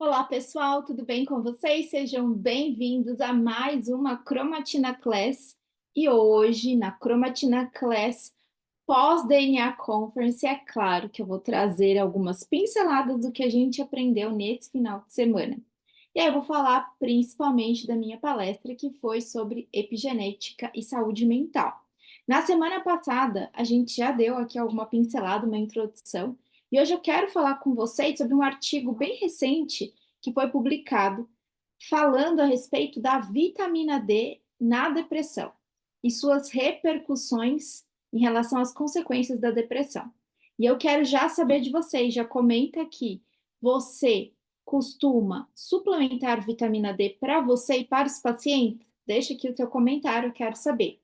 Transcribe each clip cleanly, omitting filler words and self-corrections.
Olá, pessoal, tudo bem com vocês? Sejam bem-vindos a mais uma Cromatina Class. E hoje, na Cromatina Class pós-DNA Conference, é claro que eu vou trazer algumas pinceladas do que a gente aprendeu nesse final de semana. E aí eu vou falar principalmente da minha palestra, que foi sobre epigenética e saúde mental. Na semana passada, a gente já deu aqui alguma pincelada, uma introdução, e hoje eu quero falar com vocês sobre um artigo bem recente que foi publicado falando a respeito da vitamina D na depressão e suas repercussões em relação às consequências da depressão. E eu quero já saber de vocês, já comenta aqui, você costuma suplementar vitamina D para você e para os pacientes? Deixa aqui o seu comentário, eu quero saber.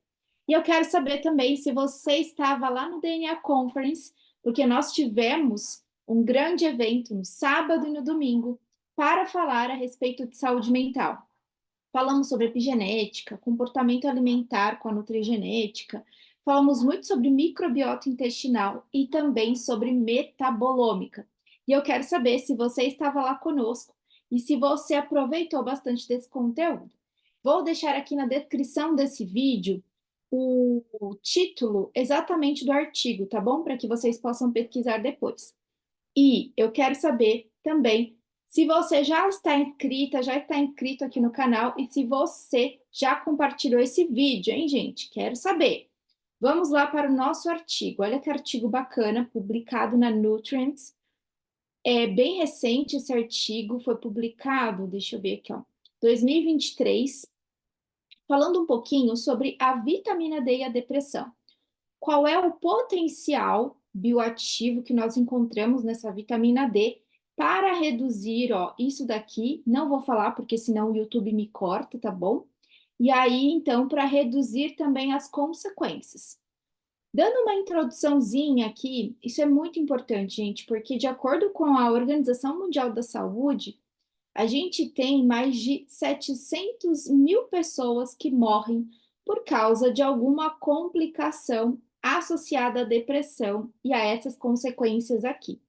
E eu quero saber também se você estava lá no DNA Conference, porque nós tivemos um grande evento no sábado e no domingo para falar a respeito de saúde mental. Falamos sobre epigenética, comportamento alimentar com a nutrigenética, falamos muito sobre microbiota intestinal e também sobre metabolômica. E eu quero saber se você estava lá conosco e se você aproveitou bastante desse conteúdo. Vou deixar aqui na descrição desse vídeo o título exatamente do artigo, tá bom? Para que vocês possam pesquisar depois. E eu quero saber também se você já está inscrita, já está inscrito aqui no canal e se você já compartilhou esse vídeo, hein, gente? Quero saber. Vamos lá para o nosso artigo. Olha que artigo bacana, publicado na Nutrients. É bem recente esse artigo, foi publicado, deixa eu ver aqui, ó, 2023, falando um pouquinho sobre a vitamina D e a depressão. Qual é o potencial bioativo que nós encontramos nessa vitamina D para reduzir, ó, isso daqui, não vou falar porque senão o YouTube me corta, tá bom? E aí, então, para reduzir também as consequências. Dando uma introduçãozinha aqui, isso é muito importante, gente, porque de acordo com a Organização Mundial da Saúde, a gente tem mais de 700 mil pessoas que morrem por causa de alguma complicação associada à depressão e a essas consequências aqui.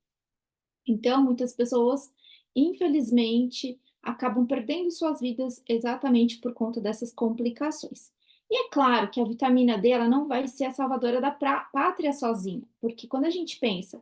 Então, muitas pessoas, infelizmente, acabam perdendo suas vidas exatamente por conta dessas complicações. E é claro que a vitamina D ela não vai ser a salvadora da pátria sozinha, porque quando a gente pensa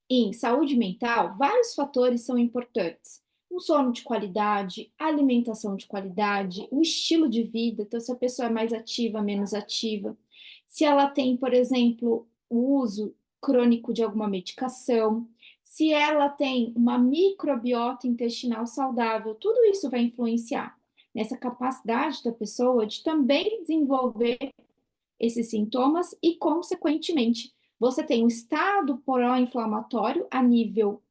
em saúde mental, vários fatores são importantes. Um sono de qualidade, alimentação de qualidade, o estilo de vida, então se a pessoa é mais ativa, menos ativa, se ela tem, por exemplo, o uso crônico de alguma medicação, se ela tem uma microbiota intestinal saudável, tudo isso vai influenciar nessa capacidade da pessoa de também desenvolver esses sintomas e, consequentemente, você tem um estado pró-inflamatório a nível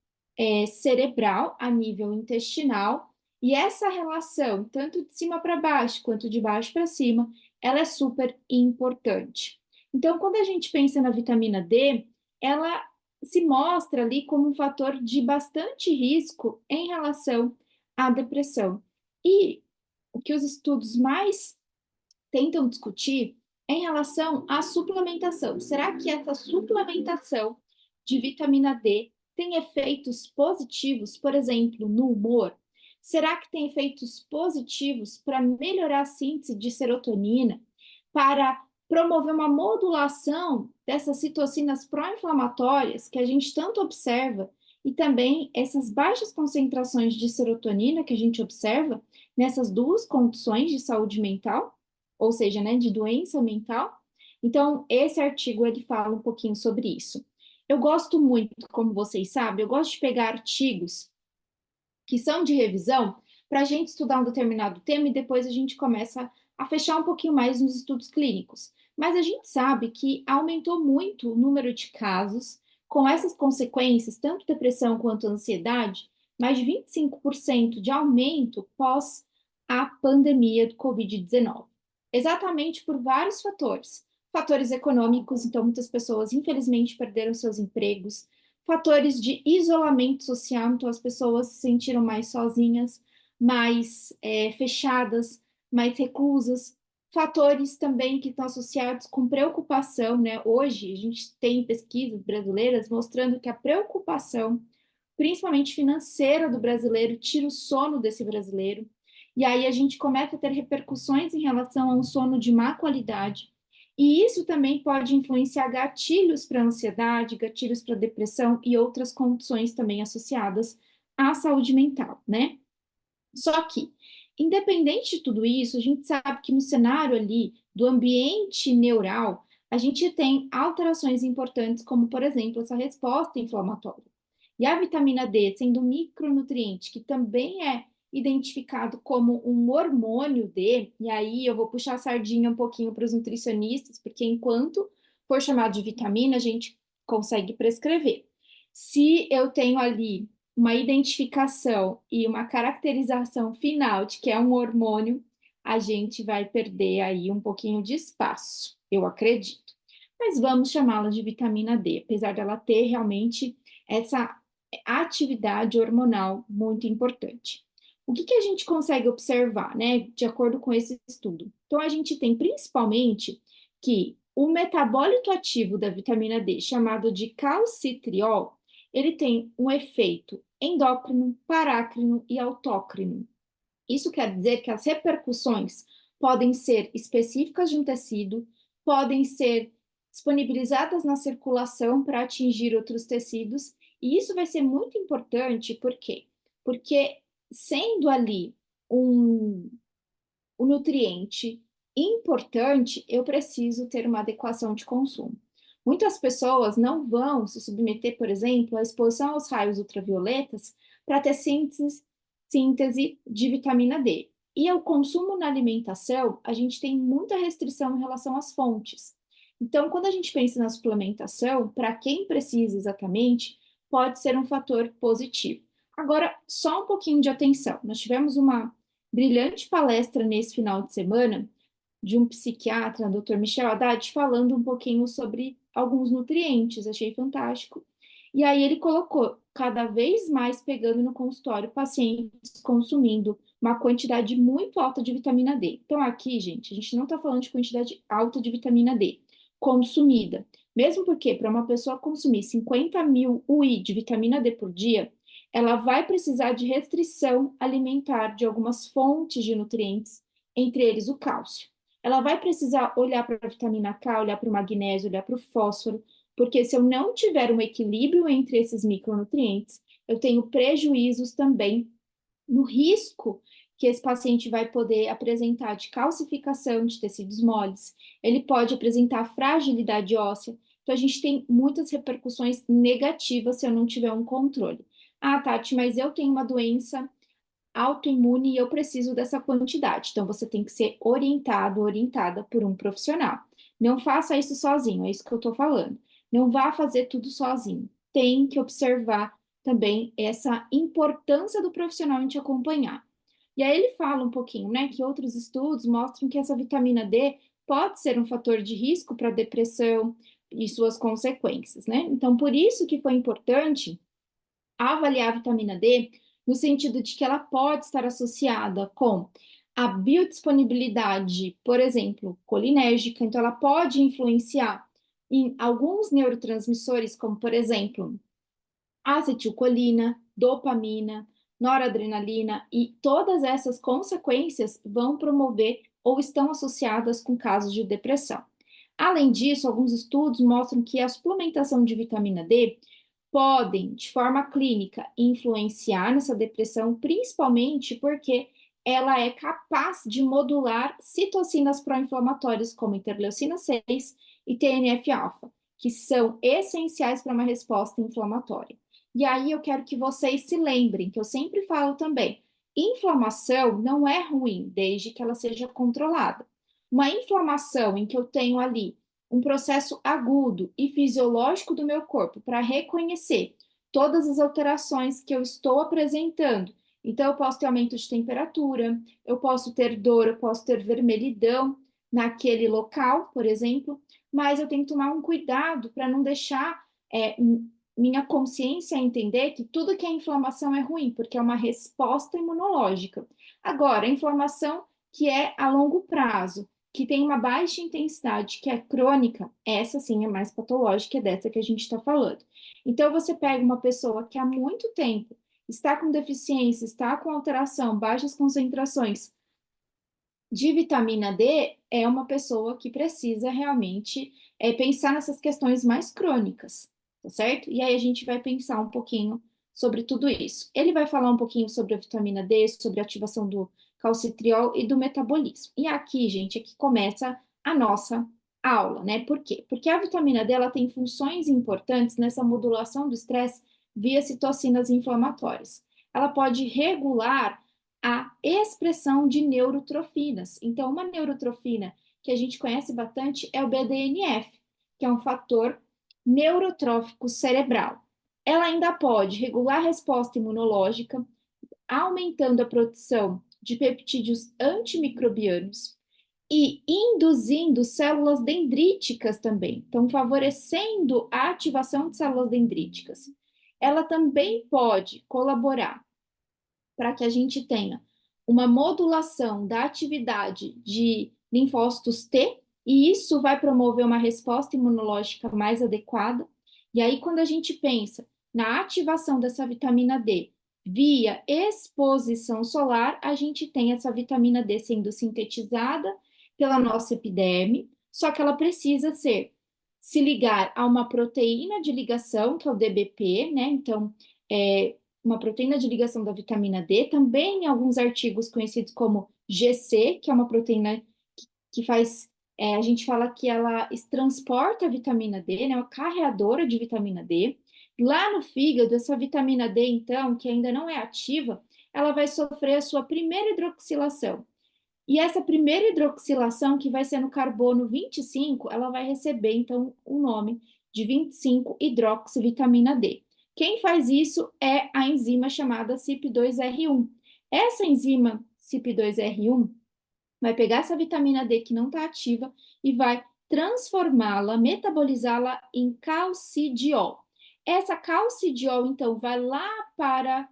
cerebral, a nível intestinal, e essa relação, tanto de cima para baixo quanto de baixo para cima, ela é super importante. Então, quando a gente pensa na vitamina D, ela se mostra ali como um fator de bastante risco em relação à depressão. E o que os estudos mais tentam discutir é em relação à suplementação. Será que essa suplementação de vitamina D tem efeitos positivos, por exemplo, no humor? Será que tem efeitos positivos para melhorar a síntese de serotonina, para promover uma modulação dessas citocinas pró-inflamatórias que a gente tanto observa e também essas baixas concentrações de serotonina que a gente observa nessas duas condições de saúde mental? Ou seja, né, de doença mental. Então, esse artigo ele fala um pouquinho sobre isso. Eu gosto muito, como vocês sabem, eu gosto de pegar artigos que são de revisão para a gente estudar um determinado tema e depois a gente começa a fechar um pouquinho mais nos estudos clínicos. Mas a gente sabe que aumentou muito o número de casos com essas consequências, tanto depressão quanto ansiedade, mais de 25% de aumento pós a pandemia do Covid-19. Exatamente por vários fatores. Fatores econômicos, então muitas pessoas infelizmente perderam seus empregos, fatores de isolamento social, então as pessoas se sentiram mais sozinhas, mais fechadas, mais reclusas. Fatores também que estão associados com preocupação, né? Hoje a gente tem pesquisas brasileiras mostrando que a preocupação principalmente financeira do brasileiro, tira o sono desse brasileiro. E aí a gente começa a ter repercussões em relação a um sono de má qualidade. E isso também pode influenciar gatilhos para ansiedade, gatilhos para depressão e outras condições também associadas à saúde mental, né? Só que, independente de tudo isso, a gente sabe que no cenário ali do ambiente neural, a gente tem alterações importantes, como, por exemplo, essa resposta inflamatória. E a vitamina D, sendo um micronutriente que também é identificado como um hormônio D, e aí eu vou puxar a sardinha um pouquinho para os nutricionistas, porque enquanto for chamado de vitamina, a gente consegue prescrever. Se eu tenho ali uma identificação e uma caracterização final de que é um hormônio, a gente vai perder aí um pouquinho de espaço, eu acredito. Mas vamos chamá-la de vitamina D, apesar dela ter realmente essa atividade hormonal muito importante. O que a gente consegue observar, né, de acordo com esse estudo? Então, a gente tem principalmente que o metabólito ativo da vitamina D, chamado de calcitriol, ele tem um efeito endócrino, parácrino e autócrino. Isso quer dizer que as repercussões podem ser específicas de um tecido, podem ser disponibilizadas na circulação para atingir outros tecidos, e isso vai ser muito importante, por quê? Porque sendo ali um o nutriente importante, eu preciso ter uma adequação de consumo. Muitas pessoas não vão se submeter, por exemplo, à exposição aos raios ultravioletas para ter síntese de vitamina D. E o consumo na alimentação, a gente tem muita restrição em relação às fontes. Então, quando a gente pensa na suplementação, para quem precisa exatamente, pode ser um fator positivo. Agora, só um pouquinho de atenção. Nós tivemos uma brilhante palestra nesse final de semana de um psiquiatra, Dr. Michel Haddad, falando um pouquinho sobre alguns nutrientes, achei fantástico. E aí ele colocou cada vez mais pegando no consultório pacientes consumindo uma quantidade muito alta de vitamina D. Então aqui, gente, a gente não está falando de quantidade alta de vitamina D consumida. Mesmo porque para uma pessoa consumir 50 mil UI de vitamina D por dia, ela vai precisar de restrição alimentar de algumas fontes de nutrientes, entre eles o cálcio. Ela vai precisar olhar para a vitamina K, olhar para o magnésio, olhar para o fósforo, porque se eu não tiver um equilíbrio entre esses micronutrientes, eu tenho prejuízos também no risco que esse paciente vai poder apresentar de calcificação de tecidos moles, ele pode apresentar fragilidade óssea, então a gente tem muitas repercussões negativas se eu não tiver um controle. Ah, Tati, mas eu tenho uma doença autoimune e eu preciso dessa quantidade. Então, você tem que ser orientado, orientada por um profissional. Não faça isso sozinho, é isso que eu estou falando. Não vá fazer tudo sozinho. Tem que observar também essa importância do profissional em te acompanhar. E aí ele fala um pouquinho, né, que outros estudos mostram que essa vitamina D pode ser um fator de risco para depressão e suas consequências, né? Então, por isso que foi importante avaliar a vitamina D no sentido de que ela pode estar associada com a biodisponibilidade, por exemplo, colinérgica, então ela pode influenciar em alguns neurotransmissores, como por exemplo, acetilcolina, dopamina, noradrenalina, e todas essas consequências vão promover ou estão associadas com casos de depressão. Além disso, alguns estudos mostram que a suplementação de vitamina D podem, de forma clínica, influenciar nessa depressão, principalmente porque ela é capaz de modular citocinas pró-inflamatórias como interleucina 6 e TNF-alfa, que são essenciais para uma resposta inflamatória. E aí eu quero que vocês se lembrem, que eu sempre falo também, inflamação não é ruim, desde que ela seja controlada. Uma inflamação em que eu tenho ali um processo agudo e fisiológico do meu corpo para reconhecer todas as alterações que eu estou apresentando. Então, eu posso ter aumento de temperatura, eu posso ter dor, eu posso ter vermelhidão naquele local, por exemplo, mas eu tenho que tomar um cuidado para não deixar minha consciência entender que tudo que é inflamação é ruim, porque é uma resposta imunológica. Agora, a inflamação que é a longo prazo, que tem uma baixa intensidade, que é crônica, essa sim é mais patológica, é dessa que a gente está falando. Então, você pega uma pessoa que há muito tempo está com deficiência, está com alteração, baixas concentrações de vitamina D, é uma pessoa que precisa realmente pensar nessas questões mais crônicas, tá certo? E aí a gente vai pensar um pouquinho sobre tudo isso. Ele vai falar um pouquinho sobre a vitamina D, sobre a ativação do calcitriol e do metabolismo. E aqui, gente, é que começa a nossa aula, né? Por quê? Porque a vitamina D ela tem funções importantes nessa modulação do estresse via citocinas inflamatórias. Ela pode regular a expressão de neurotrofinas. Então, uma neurotrofina que a gente conhece bastante é o BDNF, que é um fator neurotrófico cerebral. Ela ainda pode regular a resposta imunológica, aumentando a produção de peptídeos antimicrobianos e induzindo células dendríticas também, então favorecendo a ativação de células dendríticas. Ela também pode colaborar para que a gente tenha uma modulação da atividade de linfócitos T, e isso vai promover uma resposta imunológica mais adequada. E aí, quando a gente pensa na ativação dessa vitamina D via exposição solar, a gente tem essa vitamina D sendo sintetizada pela nossa epiderme, só que ela precisa se ligar a uma proteína de ligação, que é o DBP, né? Então, uma proteína de ligação da vitamina D, também em alguns artigos conhecidos como GC, que é uma proteína que faz, a gente fala que ela transporta a vitamina D, né, uma carreadora de vitamina D. Lá no fígado, essa vitamina D, então, que ainda não é ativa, ela vai sofrer a sua primeira hidroxilação. E essa primeira hidroxilação, que vai ser no carbono 25, ela vai receber, então, o nome de 25-hidroxivitamina D. Quem faz isso é a enzima chamada CYP2R1. Essa enzima CYP2R1 vai pegar essa vitamina D que não está ativa e vai transformá-la, metabolizá-la em calcidiol. Essa calcidiol, então, vai lá para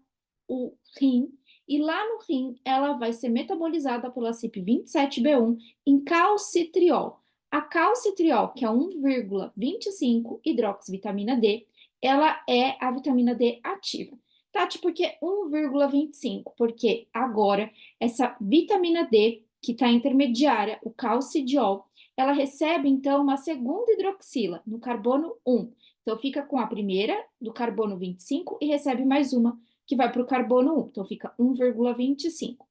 o rim, e lá no rim ela vai ser metabolizada pela CYP27B1 em calcitriol. A calcitriol, que é 1,25 hidroxivitamina D, ela é a vitamina D ativa. Tati, por que 1,25? Porque agora essa vitamina D, que está intermediária, o calcidiol, ela recebe então uma segunda hidroxila no carbono 1. Então fica com a primeira do carbono 25 e recebe mais uma que vai para o carbono 1. Então fica 1,25.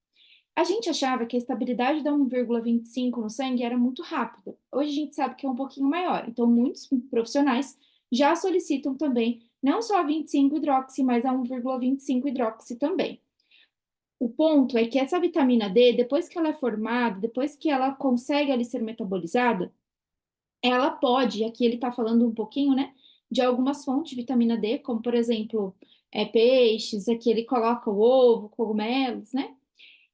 A gente achava que a estabilidade da 1,25 no sangue era muito rápida. Hoje a gente sabe que é um pouquinho maior. Então muitos profissionais já solicitam também não só a 25 hidroxi, mas a 1,25 hidroxi também. O ponto é que essa vitamina D, depois que ela é formada, depois que ela consegue ali ser metabolizada, ela pode, aqui ele está falando um pouquinho, né, de algumas fontes de vitamina D, como por exemplo, peixes, aqui ele coloca o ovo, cogumelos, né?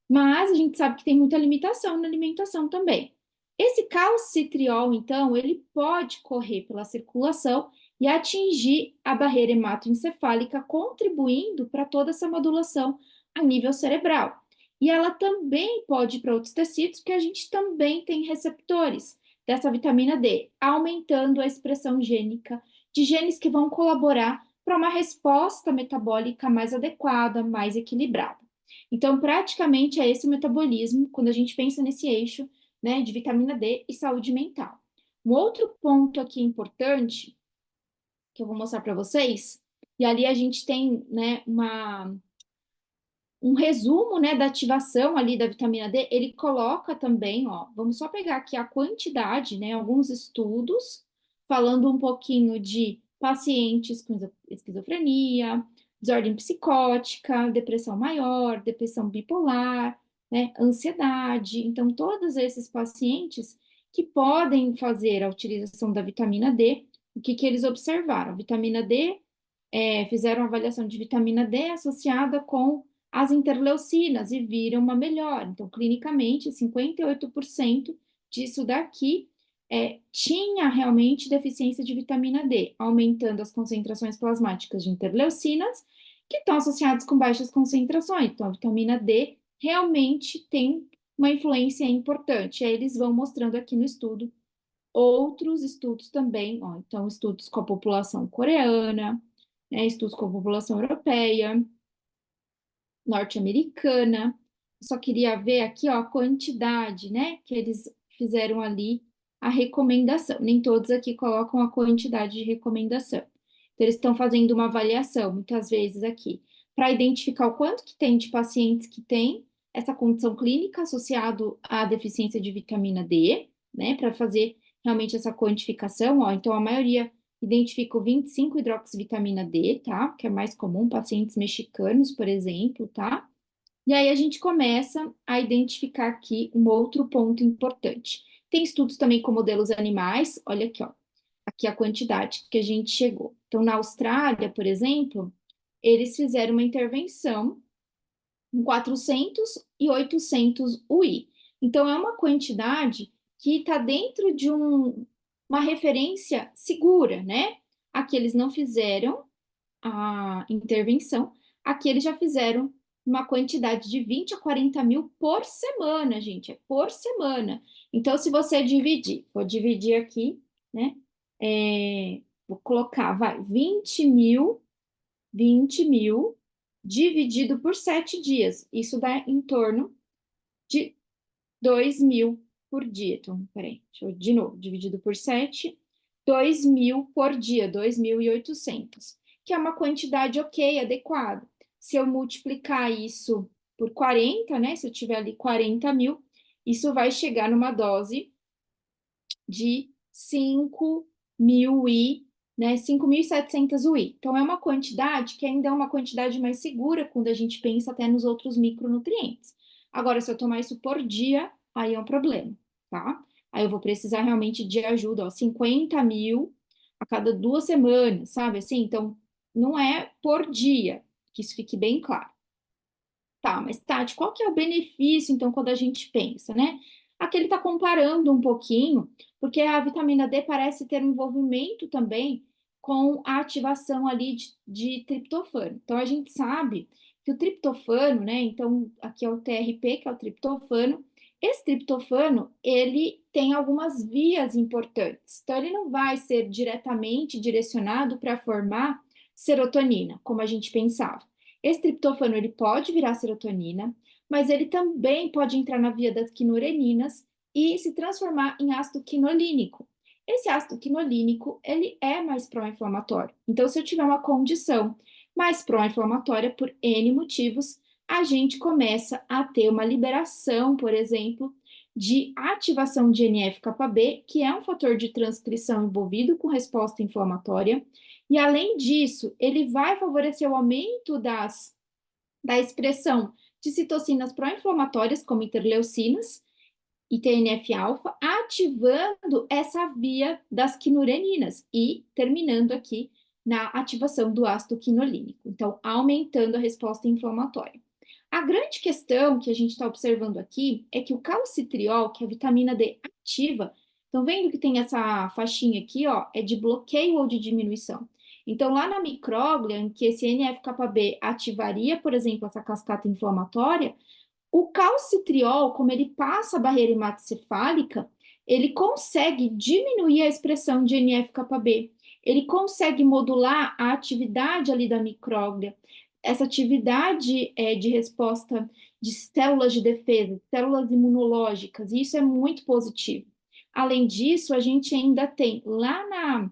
Mas a gente sabe que tem muita limitação na alimentação também. Esse calcitriol, então, ele pode correr pela circulação e atingir a barreira hematoencefálica, contribuindo para toda essa modulação a nível cerebral. E ela também pode ir para outros tecidos, porque a gente também tem receptores dessa vitamina D, aumentando a expressão gênica de genes que vão colaborar para uma resposta metabólica mais adequada, mais equilibrada. Então, praticamente é esse o metabolismo quando a gente pensa nesse eixo, né, de vitamina D e saúde mental. Um outro ponto aqui importante que eu vou mostrar para vocês, e ali a gente tem, né, um resumo, né, da ativação ali da vitamina D, ele coloca também, ó, vamos só pegar aqui a quantidade, né, alguns estudos falando um pouquinho de pacientes com esquizofrenia, desordem psicótica, depressão maior, depressão bipolar, né, ansiedade. Então, todos esses pacientes que podem fazer a utilização da vitamina D, o que que eles observaram? Vitamina D, fizeram avaliação de vitamina D associada com as interleucinas e viram uma melhora. Então, clinicamente, 58% disso daqui tinha realmente deficiência de vitamina D, aumentando as concentrações plasmáticas de interleucinas, que estão associadas com baixas concentrações. Então, a vitamina D realmente tem uma influência importante. Aí eles vão mostrando aqui no estudo outros estudos também, ó, então estudos com a população coreana, né, estudos com a população europeia, norte-americana. Só queria ver aqui, ó, a quantidade, né, que eles fizeram ali a recomendação. Nem todos aqui colocam a quantidade de recomendação. Então, eles estão fazendo uma avaliação, muitas vezes aqui, para identificar o quanto que tem de pacientes que têm essa condição clínica associado à deficiência de vitamina D, né, para fazer realmente essa quantificação, ó. Então, a maioria identifica o 25-hidroxivitamina D, tá? Que é mais comum, pacientes mexicanos, por exemplo, tá? E aí a gente começa a identificar aqui um outro ponto importante. Tem estudos também com modelos animais, olha aqui, ó. Aqui a quantidade que a gente chegou. Então, na Austrália, por exemplo, eles fizeram uma intervenção em 400 e 800 UI. Então, é uma quantidade que está dentro de uma referência segura, né? Aqui eles não fizeram a intervenção, aqui eles já fizeram uma quantidade de 20 a 40 mil por semana, gente, é por semana. Então, se você dividir, vou dividir aqui, né? Vou colocar, vai, 20 mil dividido por 7 dias. Isso dá em torno de 2.000 por dia. Então, peraí, deixa eu de novo, dividido por 7, 2.000 por dia, 2.800, que é uma quantidade ok, adequada. Se eu multiplicar isso por 40, né? Se eu tiver ali 40 mil, isso vai chegar numa dose de 5.000 UI, né, 5.700 UI. Então, é uma quantidade que ainda é uma quantidade mais segura quando a gente pensa até nos outros micronutrientes. Agora, se eu tomar isso por dia, aí é um problema, tá? Aí eu vou precisar realmente de ajuda, ó, 50 mil a cada 2 semanas, sabe? Assim, então, não é por dia, que isso fique bem claro. Tá, mas Tati, qual que é o benefício, então, quando a gente pensa, né? Aqui ele está comparando um pouquinho, porque a vitamina D parece ter um envolvimento também com a ativação ali de triptofano. Então, a gente sabe que o triptofano, né? Então, aqui é o TRP, que é o triptofano. Esse triptofano, ele tem algumas vias importantes. Então, ele não vai ser diretamente direcionado para formar serotonina, como a gente pensava. Esse triptofano ele pode virar serotonina, mas ele também pode entrar na via das quinureninas e se transformar em ácido quinolínico. Esse ácido quinolínico, ele é mais pró-inflamatório. Então, se eu tiver uma condição mais pró-inflamatória por N motivos, a gente começa a ter uma liberação, por exemplo, de ativação de NF-κB, que é um fator de transcrição envolvido com resposta inflamatória, e além disso, ele vai favorecer o aumento da expressão de citocinas pró-inflamatórias, como interleucinas e TNF-alfa, ativando essa via das quinureninas e terminando aqui na ativação do ácido quinolínico. Então, aumentando a resposta inflamatória. A grande questão que a gente está observando aqui é que o calcitriol, que é a vitamina D ativa, estão vendo que tem essa faixinha aqui, ó, é de bloqueio ou de diminuição. Então, lá na micróglia, em que esse NF-κB ativaria, por exemplo, essa cascata inflamatória, o calcitriol, como ele passa a barreira hematocefálica, ele consegue diminuir a expressão de NF-κB, ele consegue modular a atividade ali da micróglia, essa atividade de resposta de células de defesa, células imunológicas, e isso é muito positivo. Além disso, a gente ainda tem lá na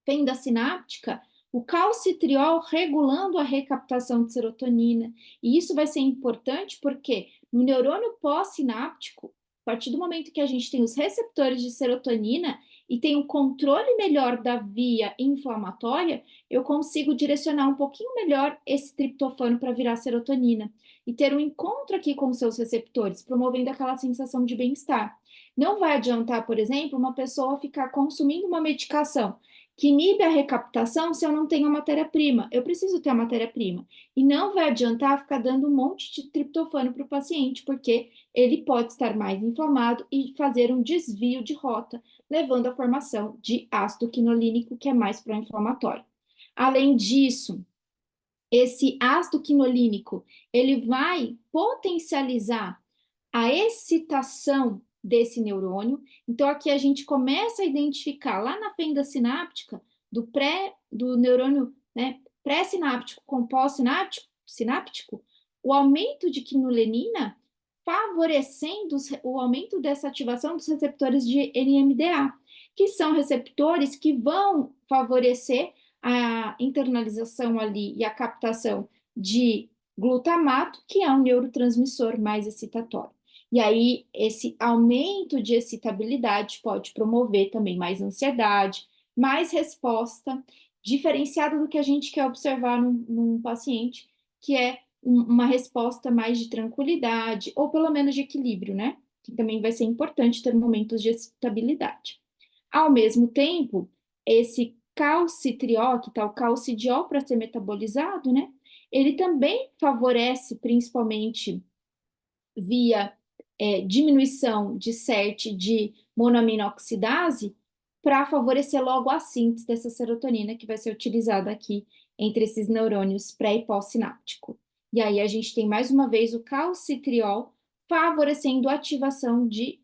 fenda sináptica o calcitriol regulando a recaptação de serotonina. E isso vai ser importante porque no neurônio pós-sináptico, a partir do momento que a gente tem os receptores de serotonina e tem um controle melhor da via inflamatória, eu consigo direcionar um pouquinho melhor esse triptofano para virar serotonina e ter um encontro aqui com os seus receptores, promovendo aquela sensação de bem-estar. Não vai adiantar, por exemplo, uma pessoa ficar consumindo uma medicação que inibe a recaptação se eu não tenho a matéria-prima. Eu preciso ter a matéria-prima. E não vai adiantar ficar dando um monte de triptofano para o paciente, porque ele pode estar mais inflamado e fazer um desvio de rota, levando à formação de ácido quinolínico, que é mais pró-inflamatório. Além disso, esse ácido quinolínico, ele vai potencializar a excitação desse neurônio. Então, aqui a gente começa a identificar lá na fenda sináptica do neurônio, né, pré-sináptico com pós-sináptico, o aumento de quinulenina favorecendo o aumento dessa ativação dos receptores de NMDA, que são receptores que vão favorecer a internalização ali e a captação de glutamato, que é um neurotransmissor mais excitatório. E aí, esse aumento de excitabilidade pode promover também mais ansiedade, mais resposta, diferenciada do que a gente quer observar num paciente, que é uma resposta mais de tranquilidade, ou pelo menos de equilíbrio, né? Que também vai ser importante ter momentos de excitabilidade. Ao mesmo tempo, esse calcitriol, que está o calcidiol para ser metabolizado, né? Ele também favorece, principalmente via diminuição de CERT de monoaminoxidase, para favorecer logo a síntese dessa serotonina que vai ser utilizada aqui entre esses neurônios pré e pós-sináptico. E aí a gente tem mais uma vez o calcitriol favorecendo a ativação de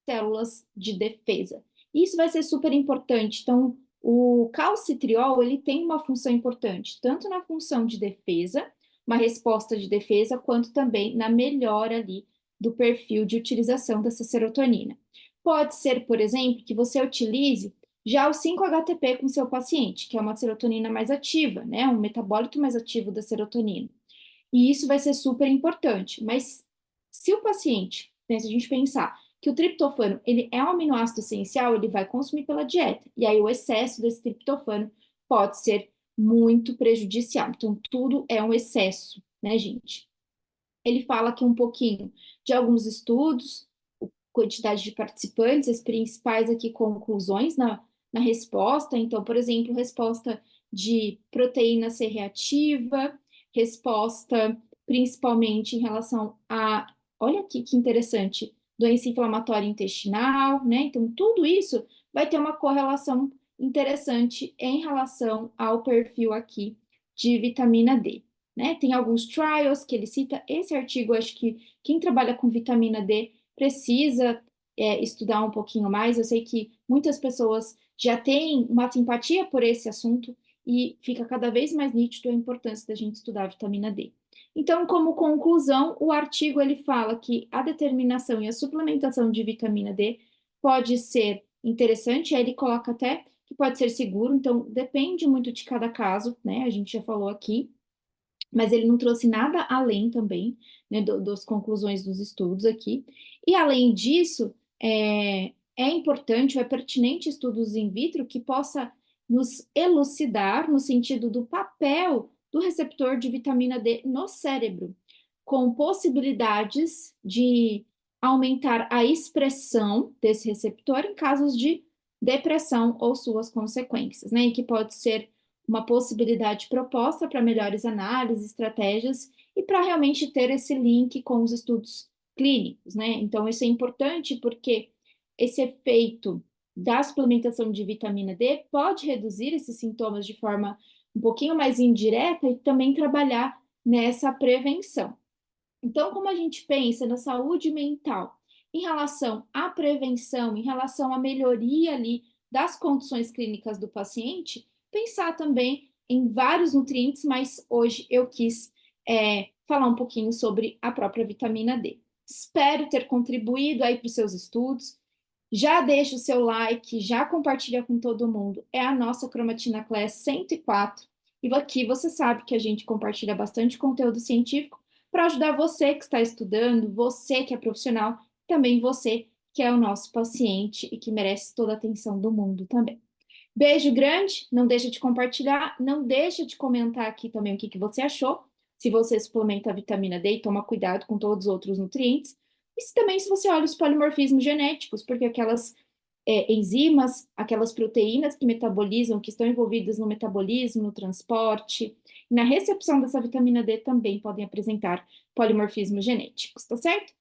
células de defesa. Isso vai ser super importante. Então, o calcitriol, ele tem uma função importante, tanto na função de defesa, uma resposta de defesa, quanto também na melhora ali do perfil de utilização dessa serotonina. Pode ser, por exemplo, que você utilize já o 5-HTP com seu paciente, que é uma serotonina mais ativa, né? Um metabólito mais ativo da serotonina. E isso vai ser super importante. Mas se o paciente, né, se a gente pensar que o triptofano ele é um aminoácido essencial, ele vai consumir pela dieta. E aí o excesso desse triptofano pode ser muito prejudicial. Então, tudo é um excesso, né, gente? Ele fala aqui um pouquinho de alguns estudos, quantidade de participantes, as principais aqui conclusões na resposta. Então, por exemplo, resposta de proteína C reativa, resposta principalmente em relação a, olha aqui que interessante, doença inflamatória intestinal, né? Então, tudo isso vai ter uma correlação interessante em relação ao perfil aqui de vitamina D. Né? Tem alguns trials que ele cita. Esse artigo, acho que quem trabalha com vitamina D precisa estudar um pouquinho mais. Eu sei que muitas pessoas já têm uma simpatia por esse assunto e fica cada vez mais nítido a importância da gente estudar a vitamina D. Então, como conclusão, o artigo ele fala que a determinação e a suplementação de vitamina D pode ser interessante, aí ele coloca até que pode ser seguro, então depende muito de cada caso, né? A gente já falou aqui, mas ele não trouxe nada além também, né, das conclusões dos estudos aqui. E além disso, é importante ou é pertinente estudos in vitro que possa nos elucidar no sentido do papel do receptor de vitamina D no cérebro, com possibilidades de aumentar a expressão desse receptor em casos de depressão ou suas consequências, né? E que pode ser uma possibilidade proposta para melhores análises, estratégias e para realmente ter esse link com os estudos clínicos, né? Então, isso é importante porque esse efeito da suplementação de vitamina D pode reduzir esses sintomas de forma um pouquinho mais indireta e também trabalhar nessa prevenção. Então, como a gente pensa na saúde mental em relação à prevenção, em relação à melhoria ali das condições clínicas do paciente, pensar também em vários nutrientes, mas hoje eu quis falar um pouquinho sobre a própria vitamina D. Espero ter contribuído aí para os seus estudos. Já deixa o seu like, já compartilha com todo mundo. É a nossa Cromatina Class 104. E aqui você sabe que a gente compartilha bastante conteúdo científico para ajudar você que está estudando, você que é profissional, também você que é o nosso paciente e que merece toda a atenção do mundo também. Beijo grande, não deixa de compartilhar, não deixa de comentar aqui também o que você achou, se você suplementa a vitamina D e toma cuidado com todos os outros nutrientes, e também se você olha os polimorfismos genéticos, porque aquelas enzimas, aquelas proteínas que metabolizam, que estão envolvidas no metabolismo, no transporte, na recepção dessa vitamina D também podem apresentar polimorfismos genéticos, tá certo?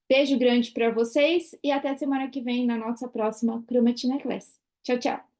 Beijo grande para vocês e até semana que vem na nossa próxima Cromatina Class. Tchau, tchau!